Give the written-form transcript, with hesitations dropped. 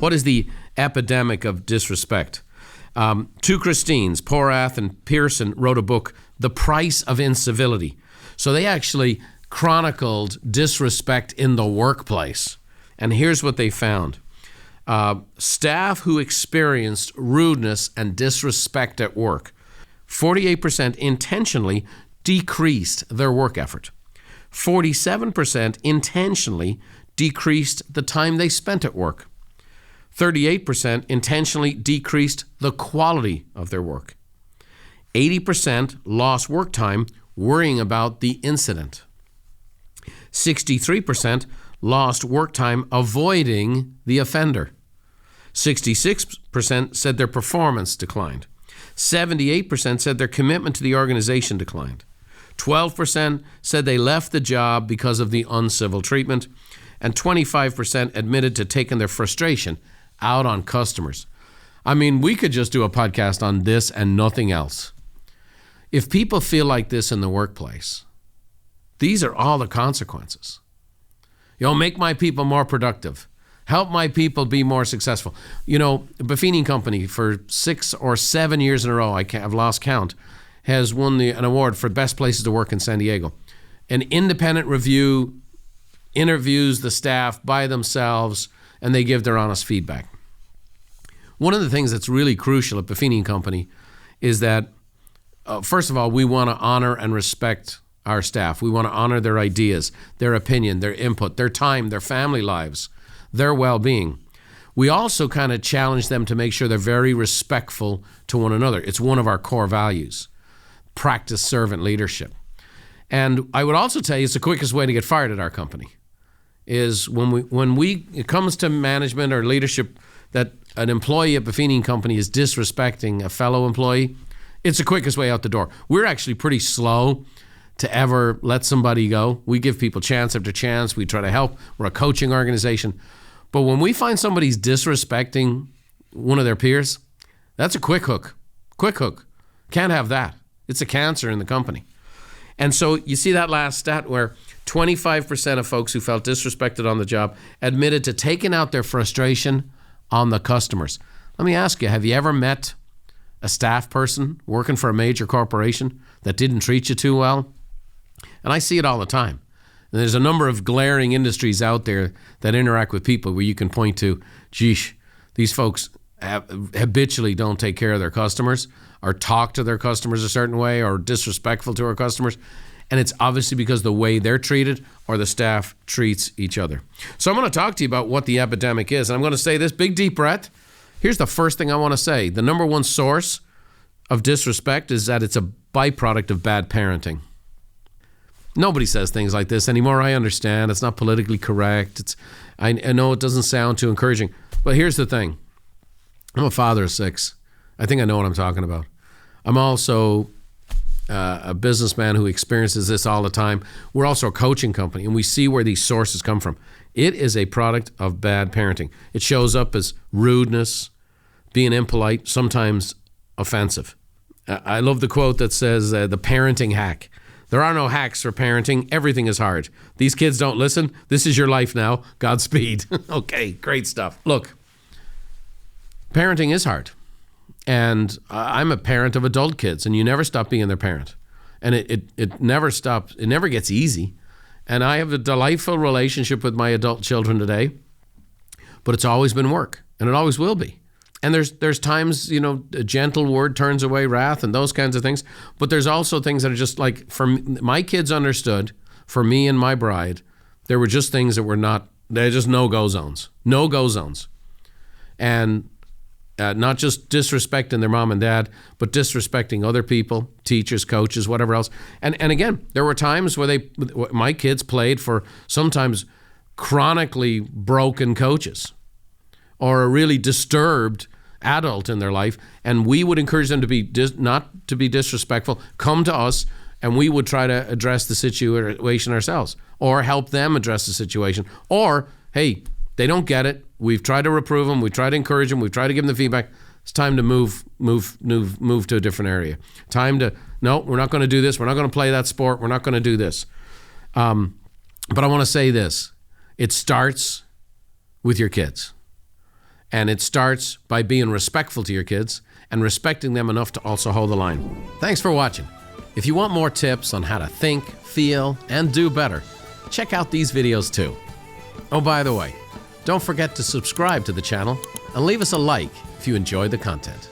What is the epidemic of disrespect? Two Christines, Porath and Pearson, wrote a book, The Price of Incivility. So they actually chronicled disrespect in the workplace. And here's what they found. Staff who experienced rudeness and disrespect at work, 48% intentionally decreased their work effort. 47% intentionally decreased the time they spent at work. 38% intentionally decreased the quality of their work. 80% lost work time worrying about the incident. 63% lost work time avoiding the offender. 66% said their performance declined. 78% said their commitment to the organization declined. 12% said they left the job because of the uncivil treatment. And 25% admitted to taking their frustration out on customers. I mean, we could just do a podcast on this and nothing else. If people feel like this in the workplace, these are all the consequences. Make my people more productive. Help my people be more successful. Buffini Company for 6 or 7 years in a row, I've lost count, has won an award for best places to work in San Diego. An independent review interviews the staff by themselves, and they give their honest feedback. One of the things that's really crucial at Buffini Company is that, first of all, we want to honor and respect our staff. We want to honor their ideas, their opinion, their input, their time, their family lives, their well-being. We also kind of challenge them to make sure they're very respectful to one another. It's one of our core values. Practice servant leadership. And I would also tell you it's the quickest way to get fired at our company is when it comes to management or leadership that an employee at Buffini Company is disrespecting a fellow employee, it's the quickest way out the door. We're actually pretty slow to ever let somebody go. We give people chance after chance. We try to help. We're a coaching organization. But when we find somebody's disrespecting one of their peers, that's a quick hook. Quick hook. Can't have that. It's a cancer in the company. And so you see that last stat where 25% of folks who felt disrespected on the job admitted to taking out their frustration on the customers. Let me ask you, have you ever met a staff person working for a major corporation that didn't treat you too well? And I see it all the time. And there's a number of glaring industries out there that interact with people where you can point to, geesh, these folks habitually don't take care of their customers or talk to their customers a certain way or disrespectful to our customers. And it's obviously because the way they're treated or the staff treats each other. So I'm going to talk to you about what the epidemic is. And I'm going to say this, big deep breath. Here's the first thing I want to say. The number one source of disrespect is that it's a byproduct of bad parenting. Nobody says things like this anymore. I understand. It's not politically correct. I know it doesn't sound too encouraging. But here's the thing. I'm a father of 6. I think I know what I'm talking about. I'm also a businessman who experiences this all the time. We're also a coaching company, and we see where these sources come from. It is a product of bad parenting. It shows up as rudeness, being impolite, sometimes offensive. I love the quote that says, the parenting hack. There are no hacks for parenting. Everything is hard. These kids don't listen. This is your life now. Godspeed. Okay, great stuff. Look, parenting is hard. And I'm a parent of adult kids, and you never stop being their parent. And it never stops. It never gets easy. And I have a delightful relationship with my adult children today, but it's always been work, and it always will be. And there's times, a gentle word turns away wrath and those kinds of things. But there's also things that are just like, for me, my kids understood, for me and my bride, there were just things that were not, they're just no-go zones. No-go zones. And not just disrespecting their mom and dad, but disrespecting other people, teachers, coaches, whatever else. And again, there were times where my kids played for sometimes chronically broken coaches or a really disturbed adult in their life, and we would encourage them to be not to be disrespectful, come to us, and we would try to address the situation ourselves or help them address the situation. Or, hey, they don't get it. We've tried to reprove them. We've tried to encourage them. We've tried to give them the feedback. It's time to move to a different area. Time to, no, we're not going to do this. We're not going to play that sport. We're not going to do this. But I want to say this. It starts with your kids. And it starts by being respectful to your kids and respecting them enough to also hold the line. Thanks for watching. If you want more tips on how to think, feel, and do better, check out these videos too. Oh, by the way, don't forget to subscribe to the channel and leave us a like if you enjoy the content.